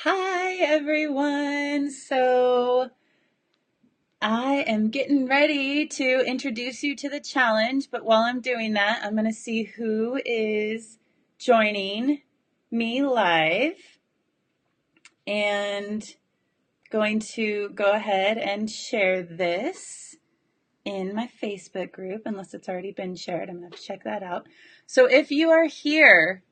Hi everyone. So I am getting ready to introduce you to the challenge, but while I'm doing that, I'm going to see who is joining me live and going to go ahead and share this in my Facebook group, unless it's already been shared. I'm going to check that out. So if you are here,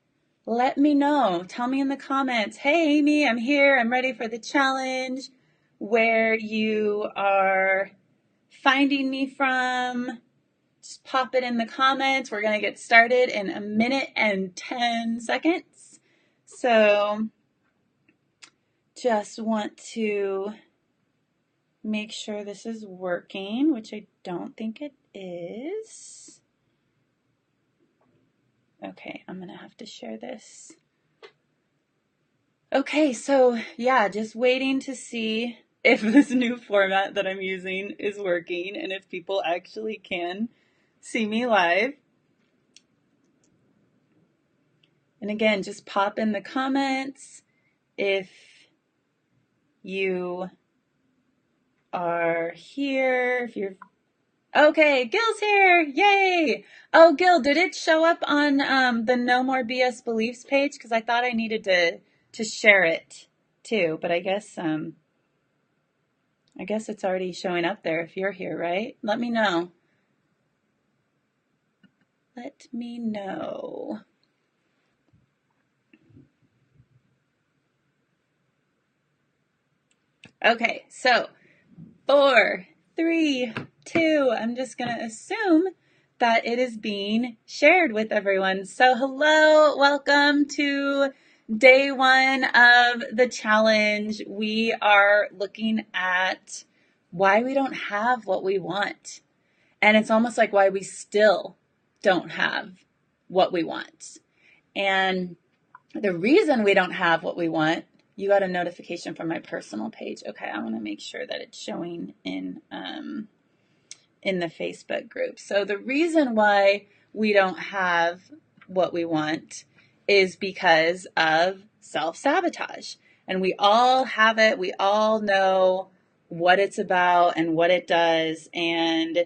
let me know. Tell me in the comments, hey Amy, I'm here. I'm ready for the challenge. Where you are finding me from. Just pop it in the comments. We're going to get started in a minute and 10 seconds. So just want to make sure this is working, which I don't think it is. Okay, I'm going to have to share this. Okay, so yeah, just waiting to see if this new format that I'm using is working and if people actually can see me live. And again, just pop in the comments if you are here, if you're... Okay, Gil's here, yay! Oh, Gil, did it show up on the No More BS Beliefs page? Because I thought I needed to share it too, but I guess it's already showing up there if you're here, right? Let me know. Let me know. Okay, so 4, 3, 2, I'm just going to assume that it is being shared with everyone. So hello, welcome to day 1 of the challenge. We are looking at why we don't have what we want. And it's almost like why we still don't have what we want. And the reason we don't have what we want, you got a notification from my personal page. Okay, I want to make sure that it's showing in the Facebook group. So the reason why we don't have what we want is because of self-sabotage. And we all have it. We all know what it's about and what it does. And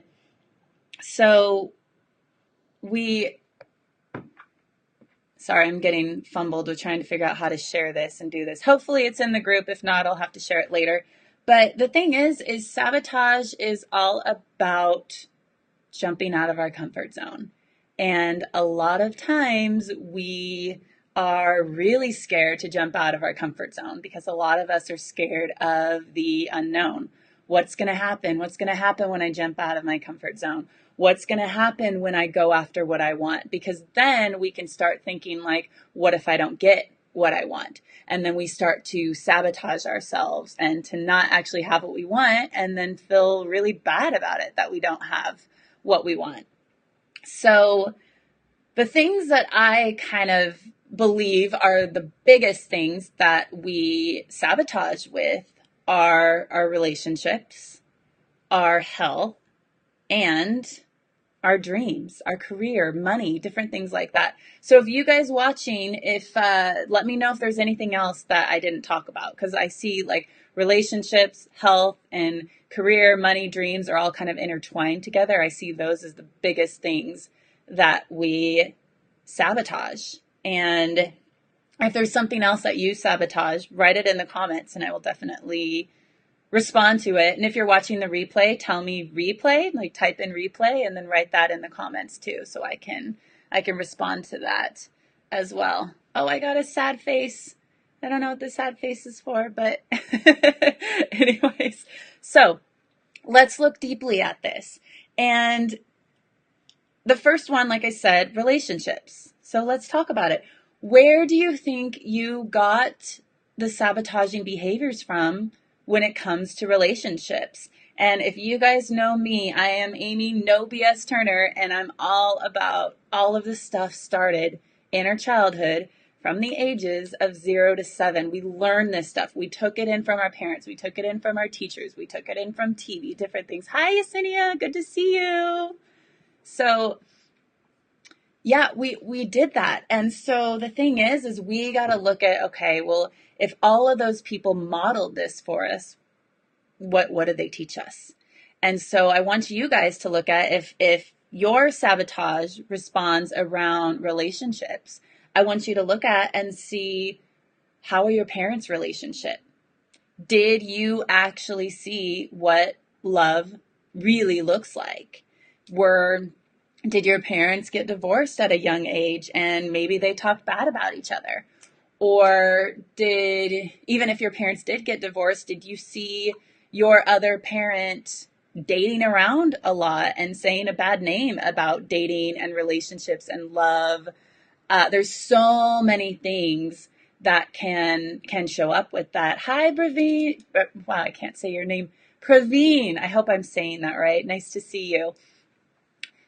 so sorry, I'm getting fumbled with trying to figure out how to share this and do this. Hopefully it's in the group. If not, I'll have to share it later. But the thing is sabotage is all about jumping out of our comfort zone. And a lot of times we are really scared to jump out of our comfort zone because a lot of us are scared of the unknown. What's going to happen? What's going to happen when I jump out of my comfort zone? What's going to happen when I go after what I want? Because then we can start thinking like, what if I don't get what I want? And then we start to sabotage ourselves and to not actually have what we want and then feel really bad about it that we don't have what we want. So the things that I kind of believe are the biggest things that we sabotage with are our relationships, our health, and our dreams, our career, money, different things like that. So if you guys watching, let me know if there's anything else that I didn't talk about, because I see like relationships, health, and career, money, dreams are all kind of intertwined together. I see those as the biggest things that we sabotage. And if there's something else that you sabotage, write it in the comments and I will definitely respond to it. And if you're watching the replay, tell me replay, like type in replay and then write that in the comments too, so I can respond to that as well. Oh, I got a sad face. I don't know what the sad face is for, but anyways, so let's look deeply at this. And the first one, like I said, relationships. So let's talk about it. Where do you think you got the sabotaging behaviors from when it comes to relationships? And if you guys know me, I am Amy No BS Turner, and I'm all about all of this stuff started in our childhood from the ages of 0 to 7. We learned this stuff. We took it in from our parents. We took it in from our teachers. We took it in from TV, different things. Hi, Yesenia. Good to see you. So Yeah, we did that. And so the thing is we got to look at, okay, well, if all of those people modeled this for us, what did they teach us? And so I want you guys to look at if your sabotage responds around relationships, I want you to look at and see, how are your parents' relationship? Did you actually see what love really looks like? Were Did your parents get divorced at a young age and maybe they talked bad about each other? Or even if your parents did get divorced, did you see your other parent dating around a lot and saying a bad name about dating and relationships and love? There's so many things that can show up with that. Hi, Praveen. Wow, I can't say your name. Praveen. I hope I'm saying that right. Nice to see you.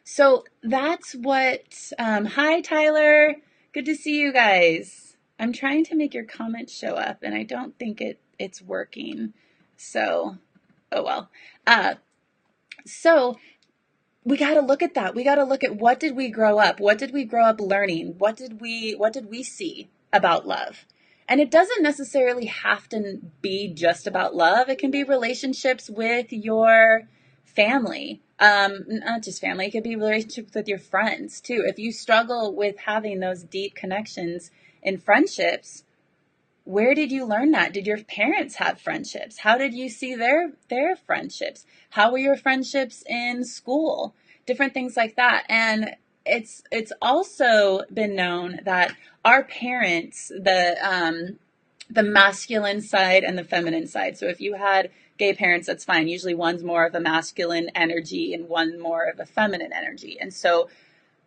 So that's what, hi, Tyler. Good to see you guys. I'm trying to make your comments show up and I don't think it's working. So, oh well. So we got to look at that. We got to look at, what did we grow up? What did we grow up learning? What did we see about love? And it doesn't necessarily have to be just about love. It can be relationships with your family. Not just family. It could be relationships with your friends too. If you struggle with having those deep connections in friendships, where did you learn that? Did your parents have friendships? How did you see their friendships? How were your friendships in school? Different things like that. And it's also been known that our parents, the masculine side and the feminine side. So if you had gay parents, that's fine. Usually one's more of a masculine energy and one more of a feminine energy. And so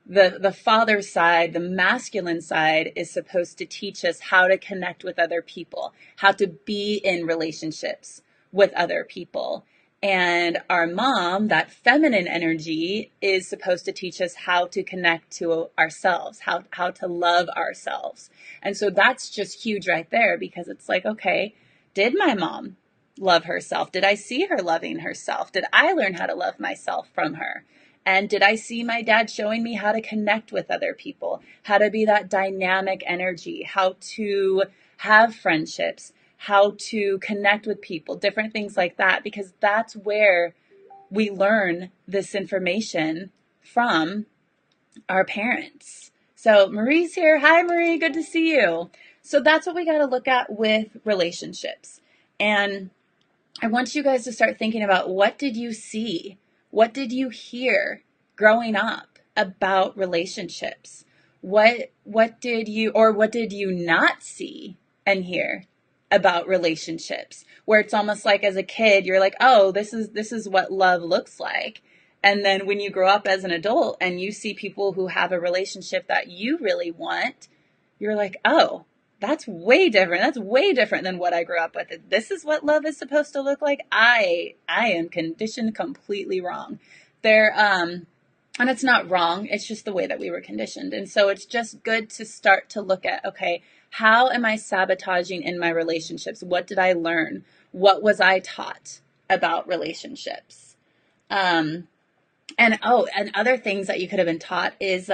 the father side, the masculine side, is supposed to teach us how to connect with other people, how to be in relationships with other people. And our mom, that feminine energy, is supposed to teach us how to connect to ourselves, how to love ourselves. And so that's just huge right there, because it's like, okay, did my mom love herself? Did I see her loving herself? Did I learn how to love myself from her? And did I see my dad showing me how to connect with other people, how to be that dynamic energy, how to have friendships, how to connect with people, different things like that, because that's where we learn this information from our parents. So Marie's here. Hi, Marie. Good to see you. So that's what we got to look at with relationships. And I want you guys to start thinking about, what did you see? What did you hear growing up about relationships? What did you not see and hear about relationships? Where it's almost like, as a kid, you're like, oh, this is what love looks like. And then when you grow up as an adult and you see people who have a relationship that you really want, you're like, oh, that's way different. That's way different than what I grew up with. This is what love is supposed to look like. I am conditioned completely wrong. And it's not wrong. It's just the way that we were conditioned. And so it's just good to start to look at, okay, how am I sabotaging in my relationships? What did I learn? What was I taught about relationships? And other things that you could have been taught is,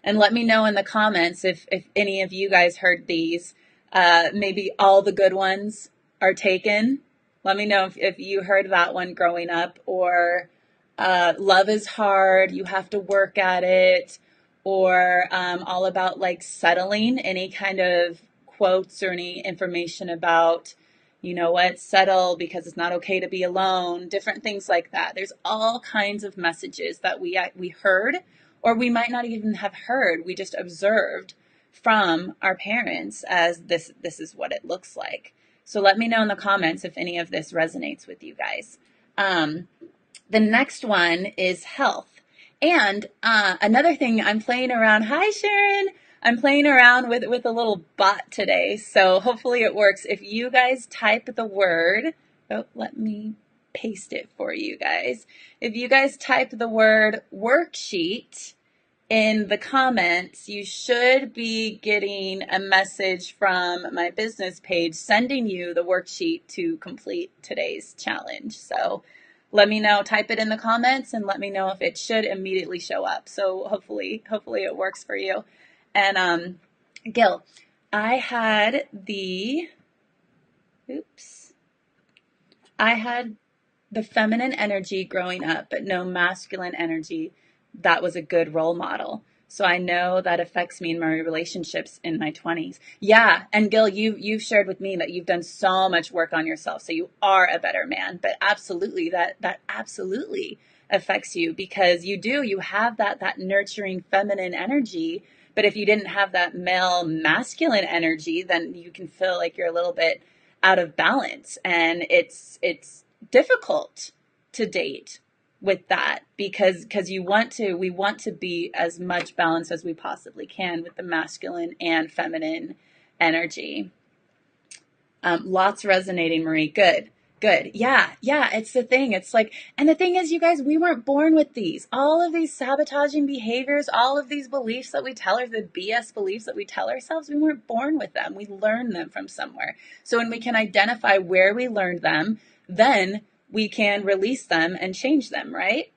and let me know in the comments if any of you guys heard these. Maybe all the good ones are taken. Let me know if you heard that one growing up, or love is hard, you have to work at it, or all about like settling. Any kind of quotes or any information about, you know what, settle because it's not okay to be alone, different things like that. There's all kinds of messages that we heard, or we might not even have heard. We just observed from our parents as this is what it looks like. So let me know in the comments if any of this resonates with you guys. The next one is health. And another thing, I'm playing around. Hi, Sharon. I'm playing around with a little bot today, so hopefully it works. If you guys type the word, let me paste it for you guys. If you guys type the word worksheet in the comments, you should be getting a message from my business page sending you the worksheet to complete today's challenge. So let me know, type it in the comments and let me know if it should immediately show up. So hopefully it works for you. And Gil, I had the, oops, I had the feminine energy growing up, but no masculine energy that was a good role model. So I know that affects me in my relationships in my 20s. Yeah, and Gil, you've shared with me that you've done so much work on yourself, so you are a better man. But absolutely, that absolutely affects you, because you have that nurturing feminine energy. But if you didn't have that male masculine energy, then you can feel like you're a little bit out of balance, and it's difficult to date with that, because we want to be as much balance as we possibly can with the masculine and feminine energy. Lots resonating, Marie. Good. Yeah. It's the thing. It's like, and the thing is, you guys, we weren't born with these. All of these sabotaging behaviors, all of these beliefs that we tell the BS beliefs that we tell ourselves, we weren't born with them. We learned them from somewhere. So when we can identify where we learned them, then we can release them and change them, right?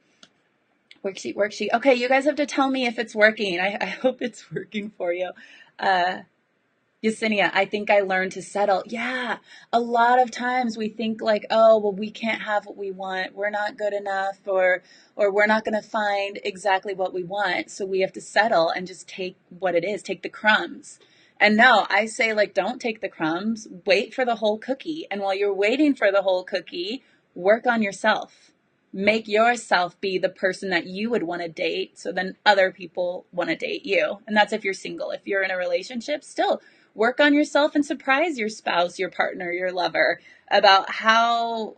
Worksheet. Okay, you guys have to tell me if it's working. I hope it's working for you. Yesenia, I think I learned to settle. Yeah, a lot of times we think like, oh, well, we can't have what we want. We're not good enough, or we're not going to find exactly what we want. So we have to settle and just take what it is, take the crumbs. And no, I say, like, don't take the crumbs. Wait for the whole cookie. And while you're waiting for the whole cookie, work on yourself. Make yourself be the person that you would want to date, so then other people want to date you. And that's if you're single. If you're in a relationship, still work on yourself and surprise your spouse, your partner, your lover about how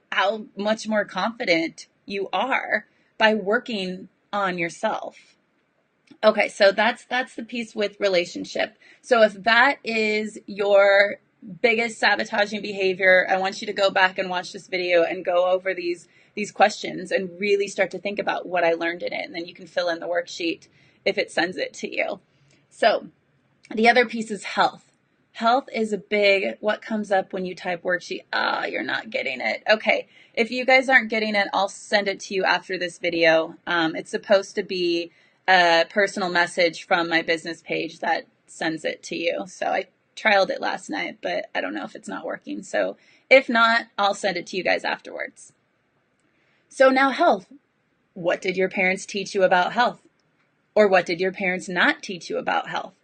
much more confident you are by working on yourself. Okay, so that's the piece with relationship. So if that is your biggest sabotaging behavior, I want you to go back and watch this video and go over these questions and really start to think about what I learned in it, and then you can fill in the worksheet if it sends it to you. So the other piece is health. Health is a big, what comes up when you type worksheet? You're not getting it. Okay, if you guys aren't getting it, I'll send it to you after this video. It's supposed to be a personal message from my business page that sends it to you. So I trialed it last night, but I don't know if it's not working. So if not, I'll send it to you guys afterwards. So now health. What did your parents teach you about health? Or what did your parents not teach you about health?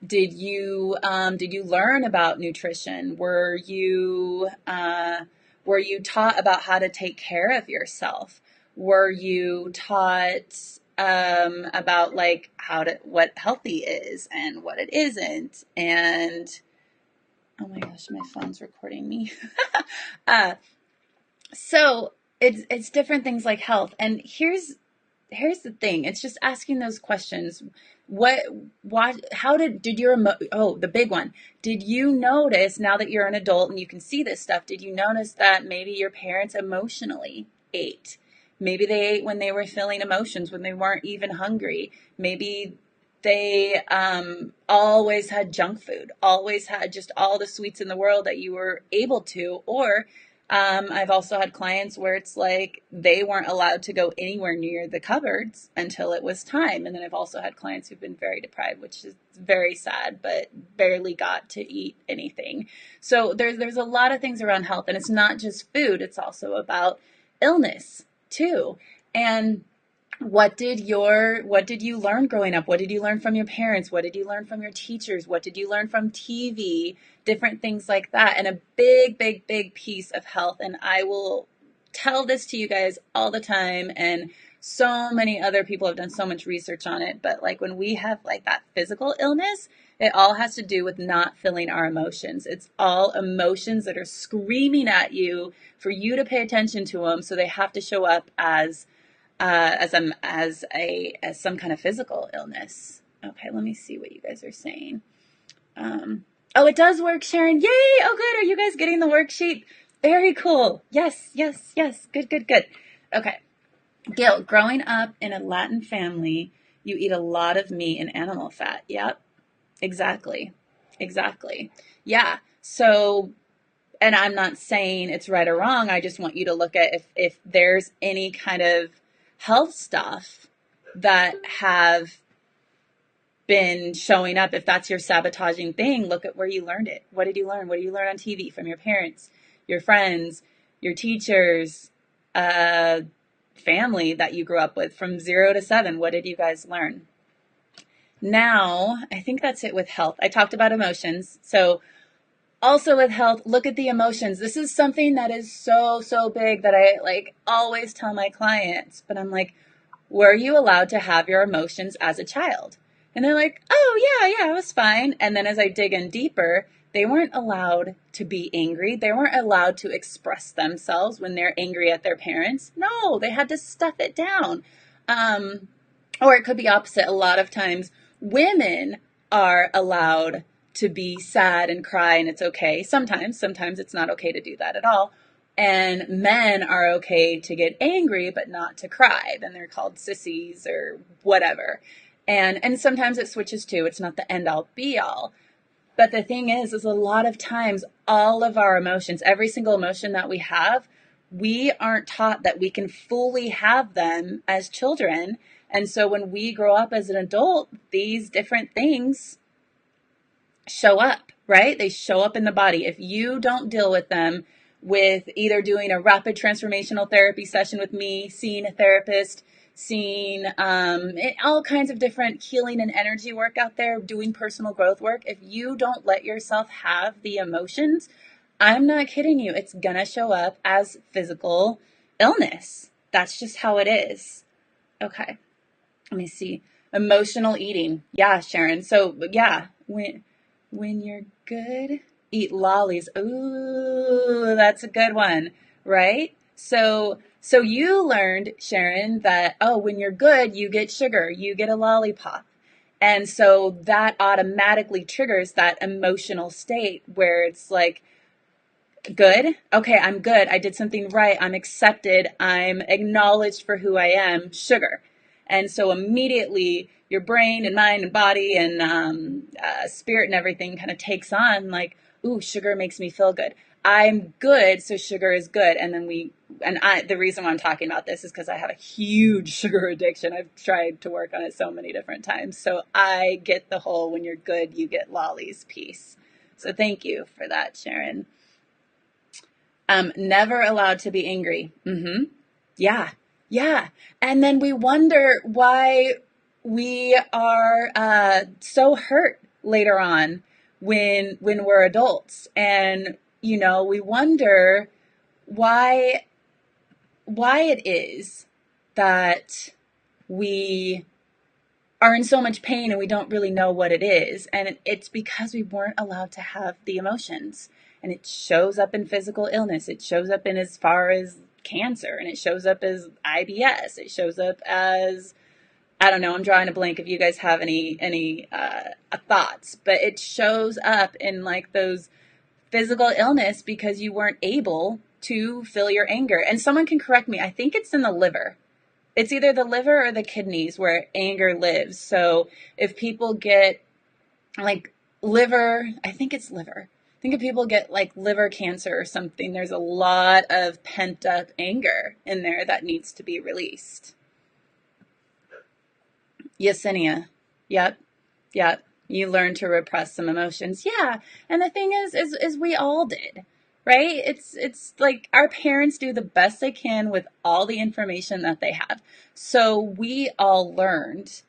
Did you learn about nutrition? Were you taught about how to take care of yourself? Were you taught about like what healthy is and what it isn't? And oh my gosh, my phone's recording me. So it's different things like health. And here's the thing. It's just asking those questions. The big one. Did you notice, now that you're an adult and you can see this stuff, did you notice that maybe your parents emotionally ate? Maybe they ate when they were feeling emotions, when they weren't even hungry. Maybe they always had junk food, always had just all the sweets in the world that you were able to. Or I've also had clients where it's like they weren't allowed to go anywhere near the cupboards until it was time. And then I've also had clients who've been very deprived, which is very sad, but barely got to eat anything. So there's a lot of things around health, and it's not just food. It's also about illness too. And what did you learn growing up? What did you learn from your parents? What did you learn from your teachers? What did you learn from TV? Different things like that. And a big piece of health. And I will tell this to you guys all the time. And so many other people have done so much research on it. But like when we have like that physical illness, it all has to do with not feeling our emotions. It's all emotions that are screaming at you for you to pay attention to them. So they have to show up as some kind of physical illness. Okay, let me see what you guys are saying. Oh, it does work, Sharon. Yay! Oh, good. Are you guys getting the worksheet? Very cool. Yes. Good. Okay. Gil, growing up in a Latin family, you eat a lot of meat and animal fat. Yep. Exactly. Yeah. So and I'm not saying it's right or wrong. I just want you to look at if there's any kind of health stuff that have been showing up. If that's your sabotaging thing, look at where you learned it. What did you learn? What did you learn on TV from your parents, your friends, your teachers, family that you grew up with from 0 to 7? What did you guys learn? Now, I think that's it with health. I talked about emotions. So also with health, look at the emotions. This is something that is so big that I like always tell my clients, but I'm like, were you allowed to have your emotions as a child? And they're like, oh yeah, it was fine. And then as I dig in deeper, they weren't allowed to be angry. They weren't allowed to express themselves when they're angry at their parents. No, they had to stuff it down. Or it could be opposite. A lot of times women are allowed to be sad and cry, and it's okay. Sometimes it's not okay to do that at all. And men are okay to get angry, but not to cry. Then they're called sissies or whatever. And sometimes it switches too. It's not the end all be all. But the thing is a lot of times all of our emotions, every single emotion that we have, we aren't taught that we can fully have them as children. And so when we grow up as an adult, these different things show up, right? They show up in the body. If you don't deal with them with either doing a rapid transformational therapy session with me, seeing a therapist, seeing all kinds of different healing and energy work out there, doing personal growth work, if you don't let yourself have the emotions, I'm not kidding you, it's gonna show up as physical illness. That's just how it is. Okay, let me see. Emotional eating. Yeah, Sharon. So yeah, when you're good, eat lollies. Ooh, that's a good one, right? So you learned, Sharon, that, oh, when you're good, you get sugar, you get a lollipop. And so that automatically triggers that emotional state where it's like, good. Okay, I'm good. I did something right. I'm accepted. I'm acknowledged for who I am. Sugar. And so immediately your brain and mind and body and spirit and everything kind of takes on like, ooh, sugar makes me feel good. I'm good, so sugar is good. And then the reason why I'm talking about this is because I have a huge sugar addiction. I've tried to work on it so many different times. So I get the whole when you're good, you get lollies piece. So thank you for that, Sharon. Never allowed to be angry. Yeah. And then we wonder why we are so hurt later on when we're adults. And, we wonder why it is that we are in so much pain and we don't really know what it is. And it's because we weren't allowed to have the emotions. And it shows up in physical illness. It shows up in as far as cancer, and it shows up as IBS. It shows up as, I don't know, I'm drawing a blank if you guys have any thoughts, but it shows up in like those physical illness because you weren't able to feel your anger. And someone can correct me. I think it's in the liver. It's either the liver or the kidneys where anger lives. So if people get like liver, I think it's liver. I think if people get like liver cancer or something, there's a lot of pent up anger in there that needs to be released. Yesenia. Yep. You learn to repress some emotions. Yeah. And the thing is we all did, right? It's like our parents do the best they can with all the information that they have. So we all learned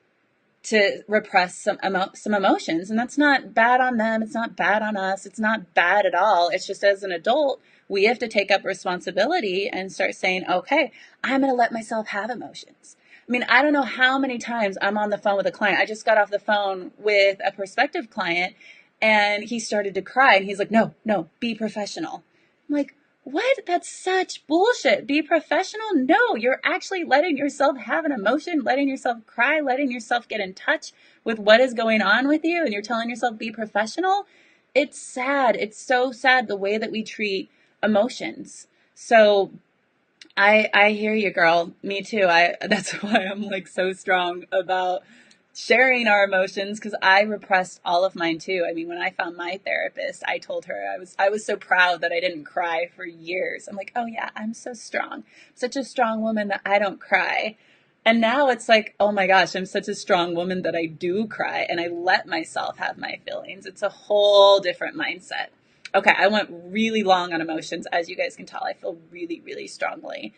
to repress some emotions, and that's not bad on them. It's not bad on us. It's not bad at all. It's just as an adult, we have to take up responsibility and start saying, okay, I'm going to let myself have emotions. I mean, I don't know how many times I'm on the phone with a client. I just got off the phone with a prospective client and he started to cry and he's like, no, be professional. I'm like, what? That's such bullshit. Be professional? No, you're actually letting yourself have an emotion, letting yourself cry, letting yourself get in touch with what is going on with you. And you're telling yourself, be professional. It's sad. It's so sad the way that we treat emotions. So I hear you, girl. Me too. That's why I'm like so strong about sharing our emotions, because I repressed all of mine too. I mean, when I found my therapist, I told her I was so proud that I didn't cry for years. I'm like, oh yeah, I'm so strong, such a strong woman that I don't cry. And now it's like, oh my gosh, I'm such a strong woman that I do cry and I let myself have my feelings. It's a whole different mindset. Okay, I went really long on emotions. As you guys can tell, I feel really, really strongly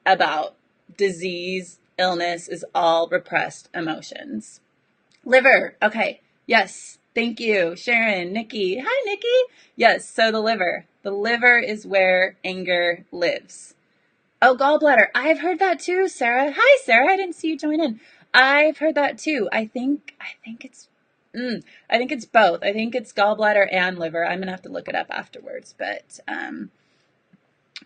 about disease, illness is all repressed emotions. Liver. Okay. Yes. Thank you, Sharon, Nikki. Hi, Nikki. Yes. So the liver. The liver is where anger lives. Oh, gallbladder. I've heard that too, Sarah. Hi, Sarah. I didn't see you join in. I've heard that too. I think it's both. I think it's gallbladder and liver. I'm gonna have to look it up afterwards. But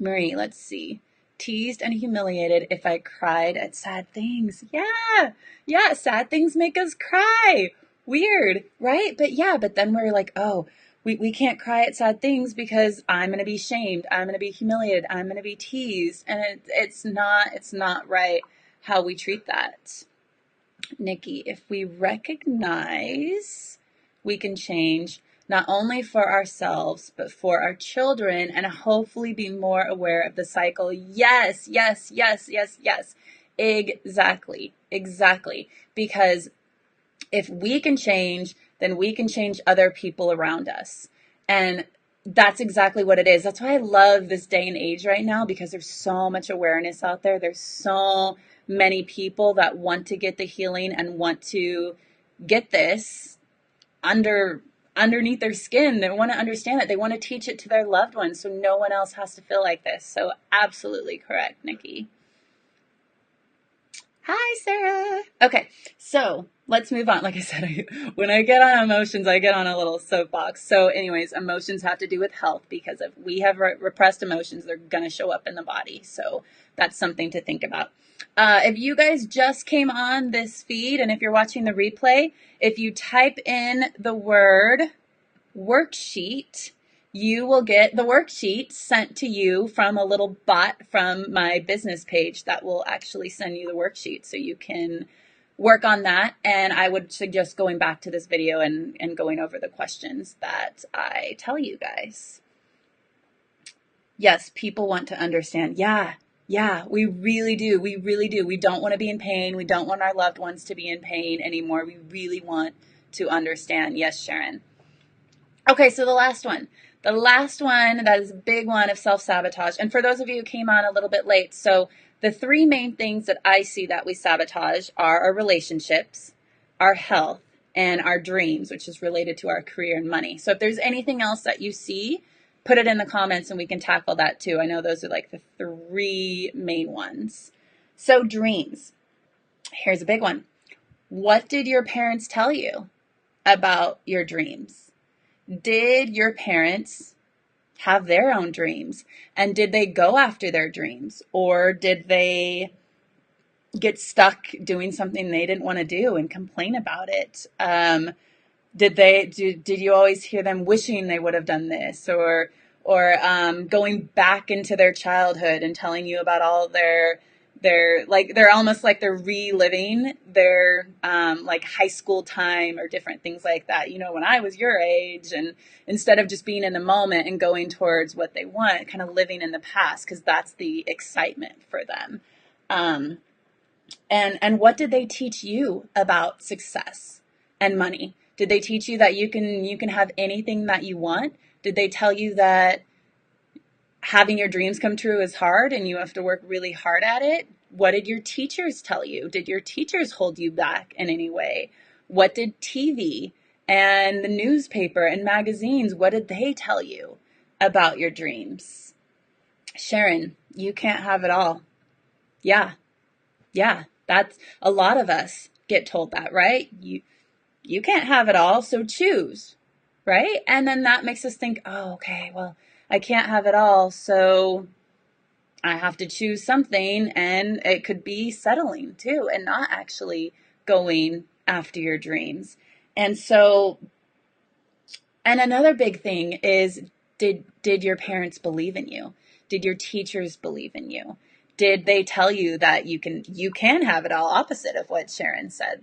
Marie, let's see. Teased and humiliated if I cried at sad things. Yeah. Yeah. Sad things make us cry. Weird, right? But yeah, but then we're like, oh, we can't cry at sad things because I'm going to be shamed. I'm going to be humiliated. I'm going to be teased. And it's not right how we treat that. Nikki, if we recognize, we can change not only for ourselves, but for our children, and hopefully be more aware of the cycle. Yes, yes, yes, yes, yes. Exactly, exactly. Because if we can change, then we can change other people around us. And that's exactly what it is. That's why I love this day and age right now, because there's so much awareness out there. There's so many people that want to get the healing and want to get this underneath their skin. They want to understand it. They want to teach it to their loved ones so no one else has to feel like this. So absolutely correct, Nikki. Hi, Sarah. Okay, so let's move on. Like I said, when I get on emotions, I get on a little soapbox. So anyways, emotions have to do with health, because if we have repressed emotions, they're going to show up in the body. So that's something to think about. If you guys just came on this feed, and if you're watching the replay, if you type in the word worksheet, you will get the worksheet sent to you from a little bot from my business page that will actually send you the worksheet so you can work on that. And I would suggest going back to this video and going over the questions that I tell you guys. Yes, people want to understand. Yeah, we really do. We really do. We don't want to be in pain. We don't want our loved ones to be in pain anymore. We really want to understand. Yes, Sharon. Okay, so the last one, that is a big one of self-sabotage. And for those of you who came on a little bit late, so the three main things that I see that we sabotage are our relationships, our health, and our dreams, which is related to our career and money. So if there's anything else that you see, put it in the comments and we can tackle that too. I know those are like the three main ones. So dreams. Here's a big one. What did your parents tell you about your dreams? Did your parents have their own dreams? And did they go after their dreams? Or did they get stuck doing something they didn't want to do and complain about it? Did you always hear them wishing they would have done this, or going back into their childhood and telling you about all they're almost like they're reliving their like high school time or different things like that. You know, when I was your age, and instead of just being in the moment and going towards what they want, kind of living in the past, because that's the excitement for them. And what did they teach you about success and money? Did they teach you that you can have anything that you want? Did they tell you that having your dreams come true is hard and you have to work really hard at it? What did your teachers tell you? Did your teachers hold you back in any way? What did TV and the newspaper and magazines, what did they tell you about your dreams? Sharon, you can't have it all. Yeah, that's a lot of us get told that, right? You can't have it all, so choose, right? And then that makes us think, oh, okay, well, I can't have it all, so I have to choose something. And it could be settling too and not actually going after your dreams. And so, and another big thing is, did your parents believe in you? Did your teachers believe in you? Did they tell you that you can have it all? Opposite of what Sharon said.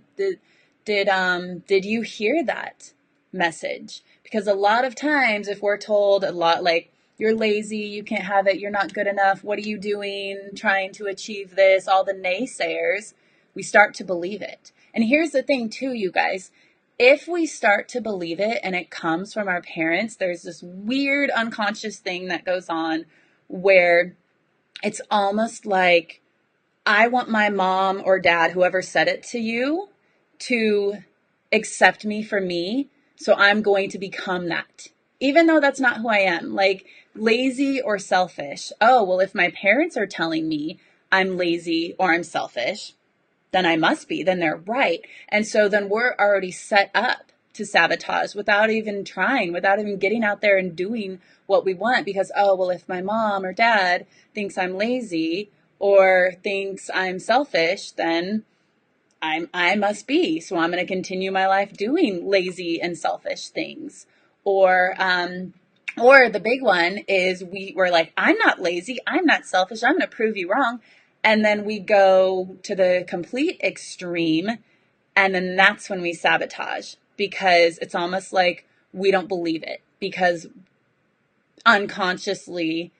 Did you hear that message? Because a lot of times if we're told a lot like you're lazy, you can't have it, you're not good enough, what are you doing trying to achieve this, all the naysayers, we start to believe it. And here's the thing too, you guys, if we start to believe it and it comes from our parents, there's this weird unconscious thing that goes on where it's almost like I want my mom or dad, whoever said it to you, to accept me for me. So I'm going to become that, even though that's not who I am. Like lazy or selfish. Oh, well, if my parents are telling me I'm lazy or I'm selfish, then I must be, then they're right. And so then we're already set up to sabotage without even trying, without even getting out there and doing what we want. Because, oh, well, if my mom or dad thinks I'm lazy or thinks I'm selfish, then I must be. So I'm going to continue my life doing lazy and selfish things. Or the big one is we're like, I'm not lazy. I'm not selfish. I'm going to prove you wrong. And then we go to the complete extreme. And then that's when we sabotage because it's almost like we don't believe it because unconsciously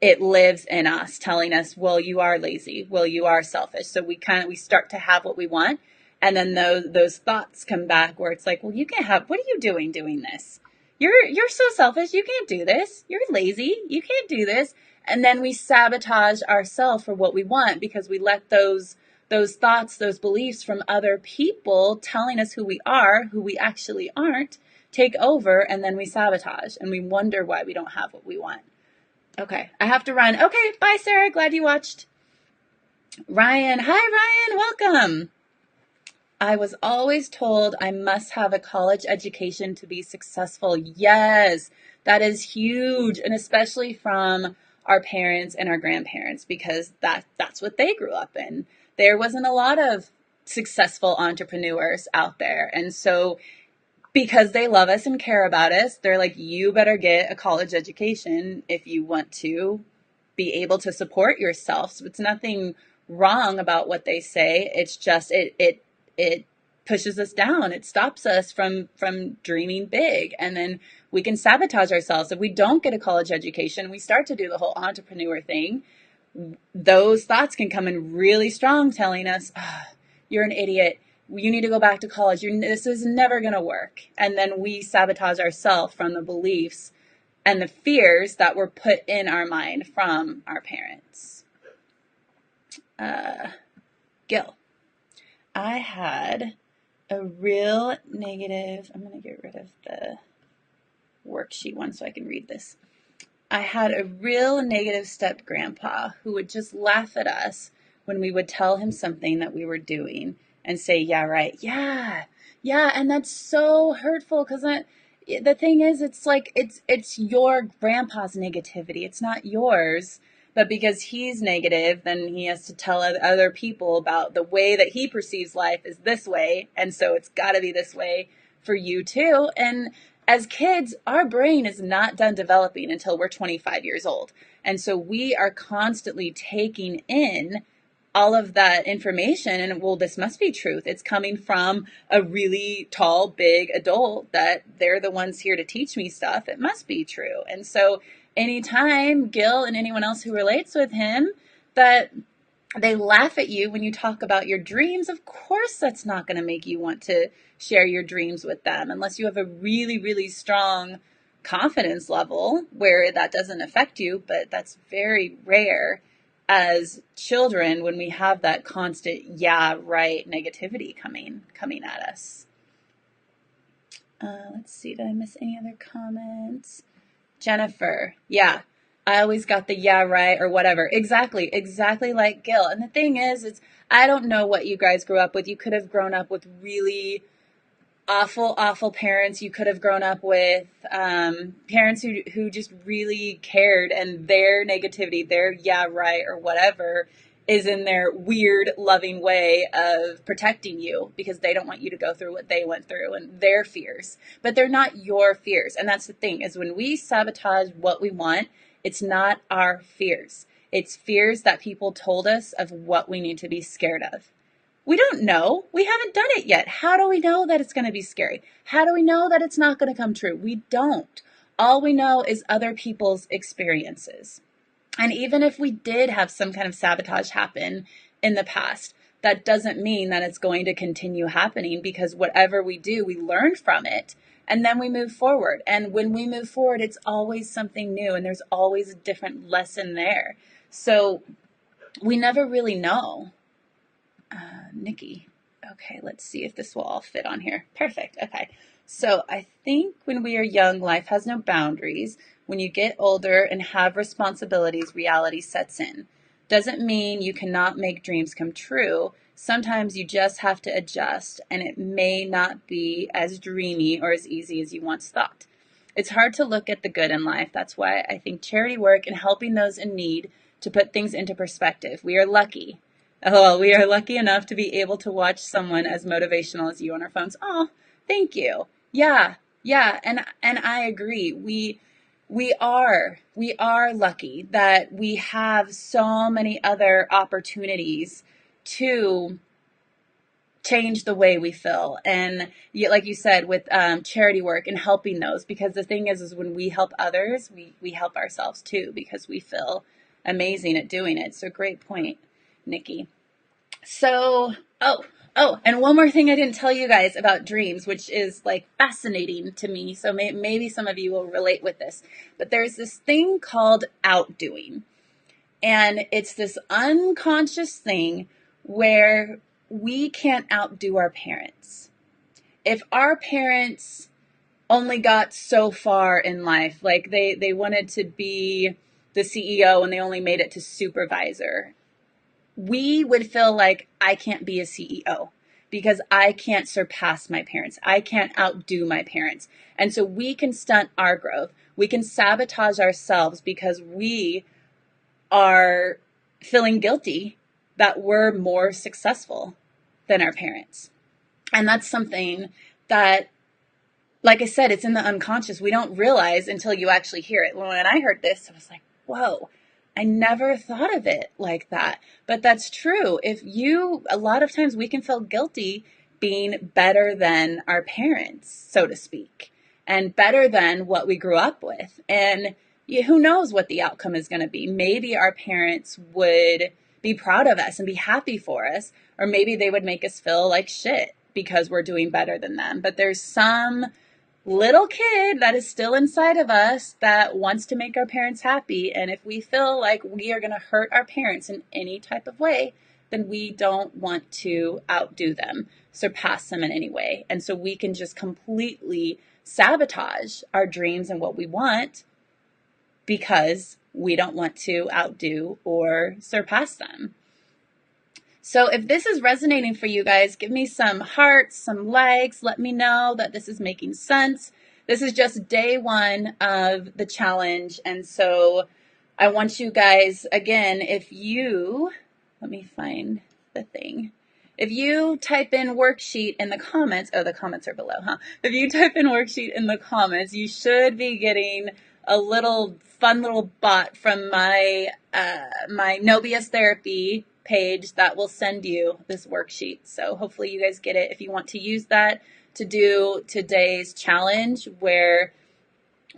it lives in us telling us, well, you are lazy. Well, you are selfish. So we start to have what we want. And then those thoughts come back where it's like, well, you can't have, what are you doing this? You're so selfish. You can't do this. You're lazy. You can't do this. And then we sabotage ourselves for what we want because we let those thoughts, those beliefs from other people telling us who we are, who we actually aren't, take over. And then we sabotage and we wonder why we don't have what we want. Okay, I have to run. Okay, bye, Sarah. Glad you watched. Ryan. Hi, Ryan. Welcome. I was always told I must have a college education to be successful. Yes, that is huge. And especially from our parents and our grandparents, because that's what they grew up in. There wasn't a lot of successful entrepreneurs out there. And so because they love us and care about us, they're like, you better get a college education if you want to be able to support yourself. So it's nothing wrong about what they say. It's just it pushes us down. It stops us from dreaming big. And then we can sabotage ourselves. If we don't get a college education, we start to do the whole entrepreneur thing. Those thoughts can come in really strong telling us, oh, you're an idiot. You need to go back to college. This is never going to work. And then we sabotage ourselves from the beliefs and the fears that were put in our mind from our parents. Gil, I had a real negative, I'm going to get rid of the worksheet one so I can read this. I had a real negative step grandpa who would just laugh at us when we would tell him something that we were doing and say, yeah, right. Yeah. And that's so hurtful because the thing is, it's like, it's your grandpa's negativity. It's not yours. But because he's negative, then he has to tell other people about the way that he perceives life is this way. And so it's got to be this way for you too. And as kids, our brain is not done developing until we're 25 years old. And so we are constantly taking in all of that information and, well, this must be truth. It's coming from a really tall, big adult that they're the ones here to teach me stuff. It must be true. And so anytime Gil and anyone else who relates with him, that they laugh at you when you talk about your dreams, of course that's not going to make you want to share your dreams with them unless you have a really, really strong confidence level where that doesn't affect you. But that's very rare as children when we have that constant, yeah, right, negativity coming at us. Let's see, did I miss any other comments? Jennifer, yeah, I always got the yeah, right, or whatever. Exactly like Gil. And the thing is, I don't know what you guys grew up with. You could have grown up with really awful parents. You could have grown up with parents who just really cared, and their negativity, their yeah, right, or whatever, is in their weird, loving way of protecting you because they don't want you to go through what they went through and their fears. But they're not your fears. And that's the thing, is when we sabotage what we want, it's not our fears. It's fears that people told us of what we need to be scared of. We don't know. We haven't done it yet. How do we know that it's going to be scary? How do we know that it's not going to come true? We don't. All we know is other people's experiences. And even if we did have some kind of sabotage happen in the past, that doesn't mean that it's going to continue happening, because whatever we do, we learn from it and then we move forward. And when we move forward, it's always something new and there's always a different lesson there. So we never really know. Nikki. Okay, let's see if this will all fit on here. Perfect. Okay. So I think when we are young, life has no boundaries. When you get older and have responsibilities, reality sets in. Doesn't mean you cannot make dreams come true. Sometimes you just have to adjust, and it may not be as dreamy or as easy as you once thought. It's hard to look at the good in life. That's why I think charity work and helping those in need to put things into perspective. We are lucky. Oh, we are lucky enough to be able to watch someone as motivational as you on our phones. Oh, thank you. Yeah, and I agree. We are lucky that we have so many other opportunities to change the way we feel. And like you said, with charity work and helping those, because the thing is when we help others, we help ourselves too, because we feel amazing at doing it. So great point, Nikki. So, and one more thing I didn't tell you guys about dreams, which is like fascinating to me. So maybe some of you will relate with this, but there's this thing called outdoing. And it's this unconscious thing where we can't outdo our parents. If our parents only got so far in life, like they wanted to be the CEO and they only made it to supervisor, we would feel like I can't be a CEO because I can't surpass my parents. I can't outdo my parents. And so we can stunt our growth. We can sabotage ourselves because we are feeling guilty that we're more successful than our parents. And that's something that, like I said, it's in the unconscious. We don't realize until you actually hear it. When I heard this, I was like, whoa, I never thought of it like that. But that's true. A lot of times we can feel guilty being better than our parents, so to speak, and better than what we grew up with. And who knows what the outcome is going to be. Maybe our parents would be proud of us and be happy for us, or maybe they would make us feel like shit because we're doing better than them. But there's some little kid that is still inside of us that wants to make our parents happy. And if we feel like we are going to hurt our parents in any type of way, then we don't want to outdo them, surpass them in any way. And so we can just completely sabotage our dreams and what we want because we don't want to outdo or surpass them. So if this is resonating for you guys, give me some hearts, some likes. Let me know that this is making sense. This is just day one of the challenge. And so I want you guys, again, let me find the thing. If you type in worksheet in the comments, the comments are below, huh? If you type in worksheet in the comments, you should be getting a fun little bot from my No BS Therapy page that will send you this worksheet. So hopefully you guys get it if you want to use that to do today's challenge, where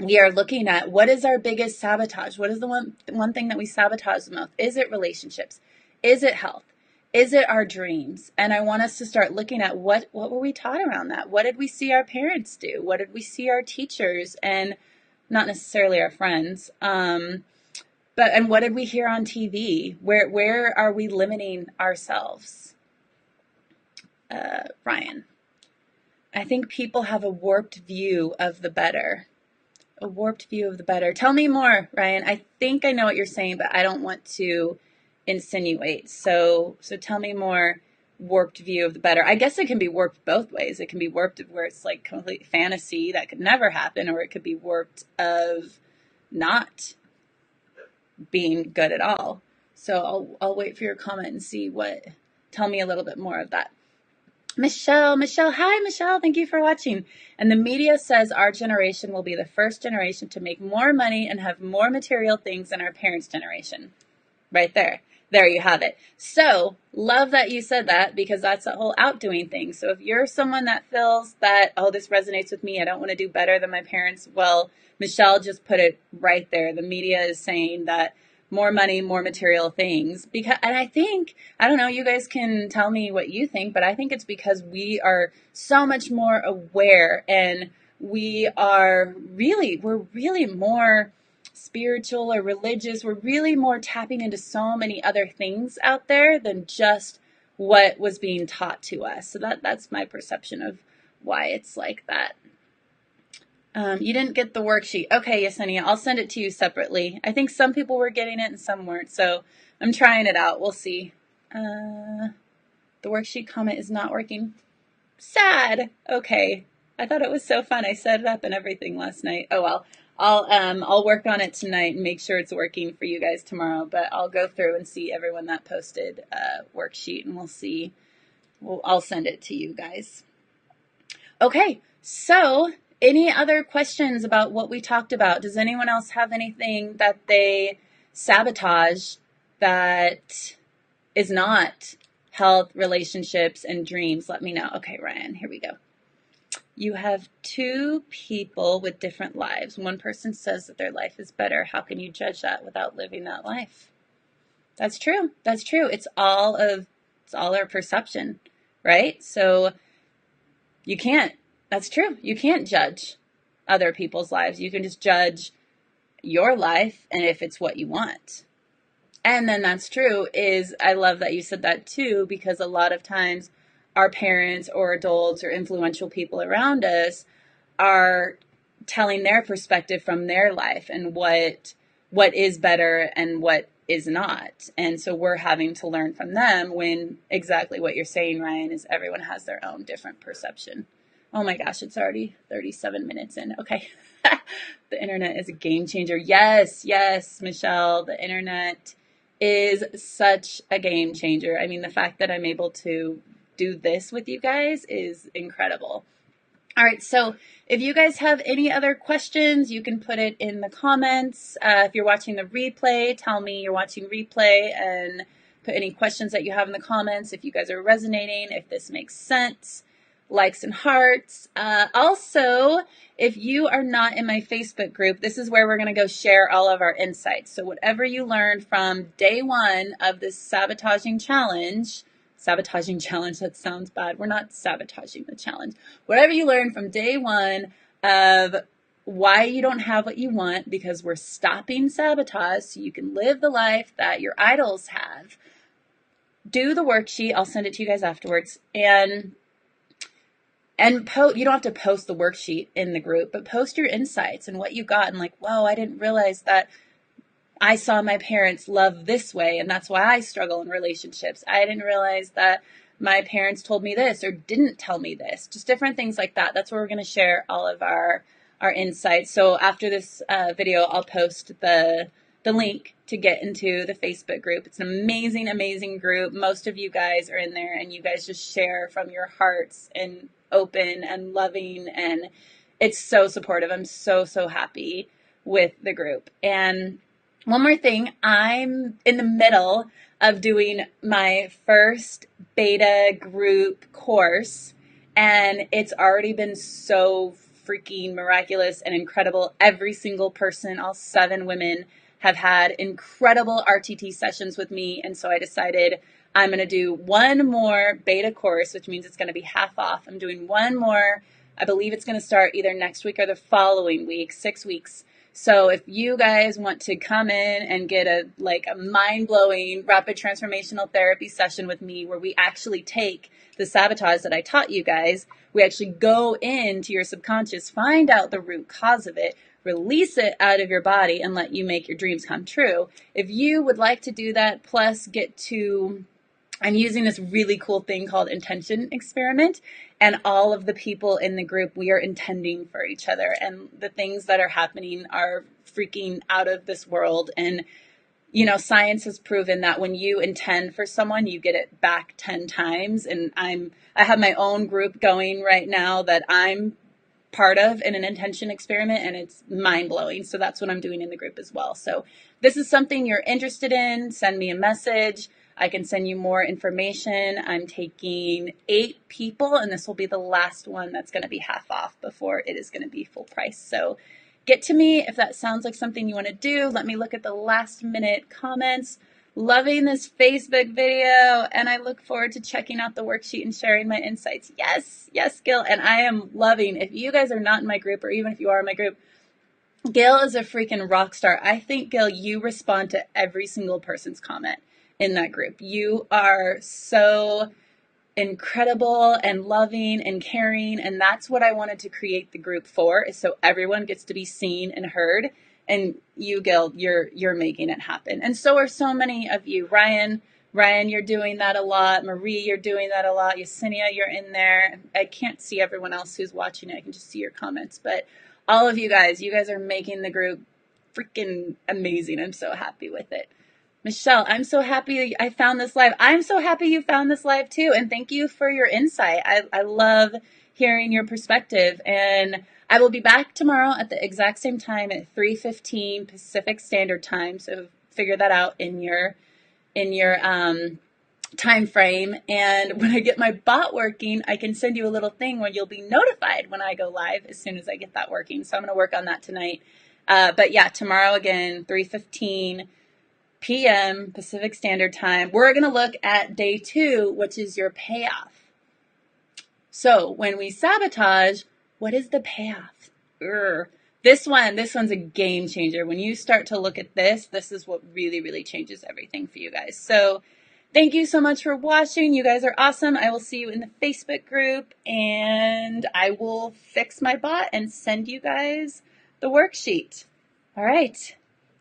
we are looking at what is our biggest sabotage. What is the one thing that we sabotage the most? Is it relationships? Is it health? Is it our dreams? And I want us to start looking at what were we taught around that? What did we see our parents do? What did we see our teachers, and not necessarily our friends, and what did we hear on TV? Where are we limiting ourselves? Ryan, I think people have a warped view of the better. A warped view of the better. Tell me more, Ryan. I think I know what you're saying, but I don't want to insinuate. So tell me more. Warped view of the better. I guess it can be warped both ways. It can be warped where it's like complete fantasy that could never happen, or it could be warped of not being good at all. So I'll wait for your comment and see tell me a little bit more of that. Michelle, hi Michelle, thank you for watching. And the media says our generation will be the first generation to make more money and have more material things than our parents' generation. Right there. There you have it. So, love that you said that, because that's the whole outdoing thing. So, if you're someone that feels that, oh, this resonates with me, I don't want to do better than my parents, well, Michelle just put it right there. The media is saying that more money, more material things. Because, and I think, I don't know, you guys can tell me what you think, but I think it's because we are so much more aware, and we're really more spiritual or religious. We're really more tapping into so many other things out there than just what was being taught to us. So that's my perception of why it's like that. You didn't get the worksheet. Okay, Yesenia, I'll send it to you separately. I think some people were getting it and some weren't, so I'm trying it out. We'll see. The worksheet comment is not working. Sad. Okay. I thought it was so fun. I set it up and everything last night. Oh well. I'll work on it tonight and make sure it's working for you guys tomorrow. But I'll go through and see everyone that posted a worksheet, and we'll see. I'll send it to you guys. Okay. So, any other questions about what we talked about? Does anyone else have anything that they sabotage that is not health, relationships, and dreams? Let me know. Okay, Ryan, here we go. You have two people with different lives. One person says that their life is better. How can you judge that without living that life? That's true. That's true. It's all our perception, right? So you can't, that's true. You can't judge other people's lives. You can just judge your life and if it's what you want. And then that's true is, I love that you said that too, because a lot of times our parents or adults or influential people around us are telling their perspective from their life and what is better and what is not. And so we're having to learn from them, when exactly what you're saying, Ryan, is everyone has their own different perception. Oh my gosh, it's already 37 minutes in. Okay. The internet is a game changer. Yes, Michelle, the internet is such a game changer. I mean, the fact that I'm able to do this with you guys is incredible. All right, so if you guys have any other questions, you can put it in the comments. If you're watching the replay, tell me you're watching replay and put any questions that you have in the comments. If you guys are resonating, if this makes sense, likes and hearts. Also, if you are not in my Facebook group, this is where we're going to go share all of our insights. So whatever you learned from day one of this sabotaging challenge, that sounds bad. We're not sabotaging the challenge. Whatever you learned from day one of why you don't have what you want, because we're stopping sabotage so you can live the life that your idols have. Do the worksheet. I'll send it to you guys afterwards. And you don't have to post the worksheet in the group, but post your insights and what you got, and like, whoa, I didn't realize that I saw my parents love this way, and that's why I struggle in relationships. I didn't realize that my parents told me this or didn't tell me this. Just different things like that. That's where we're going to share all of our insights. So after this video, I'll post the link to get into the Facebook group. It's an amazing, amazing group. Most of you guys are in there, and you guys just share from your hearts and open and loving, and it's so supportive. I'm so happy with the group. And one more thing, I'm in the middle of doing my first beta group course, and it's already been so freaking miraculous and incredible. Every single person, all 7 women, have had incredible RTT sessions with me, and so I decided I'm going to do one more beta course, which means it's going to be half off. I'm doing one more. I believe it's going to start either next week or the following week, 6 weeks. So if you guys want to come in and get a mind-blowing rapid transformational therapy session with me, where we actually take the sabotage that I taught you guys, we actually go into your subconscious, find out the root cause of it, release it out of your body, and let you make your dreams come true. If you would like to do that, plus I'm using this really cool thing called intention experiment, and all of the people in the group, we are intending for each other, and the things that are happening are freaking out of this world. And science has proven that when you intend for someone, you get it back 10 times. And I have my own group going right now that I'm part of in an intention experiment, and it's mind-blowing. So that's what I'm doing in the group as well. So this is something you're interested in, send me a message. I can send you more information. I'm taking 8 people, and this will be the last one that's going to be half off before it is going to be full price. So get to me if that sounds like something you want to do. Let me look at the last minute comments. Loving this Facebook video, and I look forward to checking out the worksheet and sharing my insights. Yes, yes, Gil. And I am loving, if you guys are not in my group, or even if you are in my group, Gil is a freaking rock star. I think, Gil, you respond to every single person's comment in that group. You are so incredible and loving and caring, and that's what I wanted to create the group for, is so everyone gets to be seen and heard. And you, Gil, you're making it happen, and so are so many of you. Ryan, you're doing that a lot. Marie, you're doing that a lot. Yesenia, you're in there. I can't see everyone else who's watching it. I can just see your comments, but all of you guys are making the group freaking amazing. I'm so happy with it. Michelle, I'm so happy I found this live. I'm so happy you found this live too. And thank you for your insight. I love hearing your perspective. And I will be back tomorrow at the exact same time at 3:15 Pacific Standard Time. So figure that out in your time frame. And when I get my bot working, I can send you a little thing where you'll be notified when I go live as soon as I get that working. So I'm going to work on that tonight. But yeah, tomorrow again, 3:15 p.m. Pacific Standard Time. We're going to look at day 2, which is your payoff. So when we sabotage, what is the payoff? This one's a game changer. When you start to look at this is what really, really changes everything for you guys. So thank you so much for watching. You guys are awesome. I will see you in the Facebook group, and I will fix my bot and send you guys the worksheet. All right.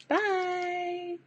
Bye.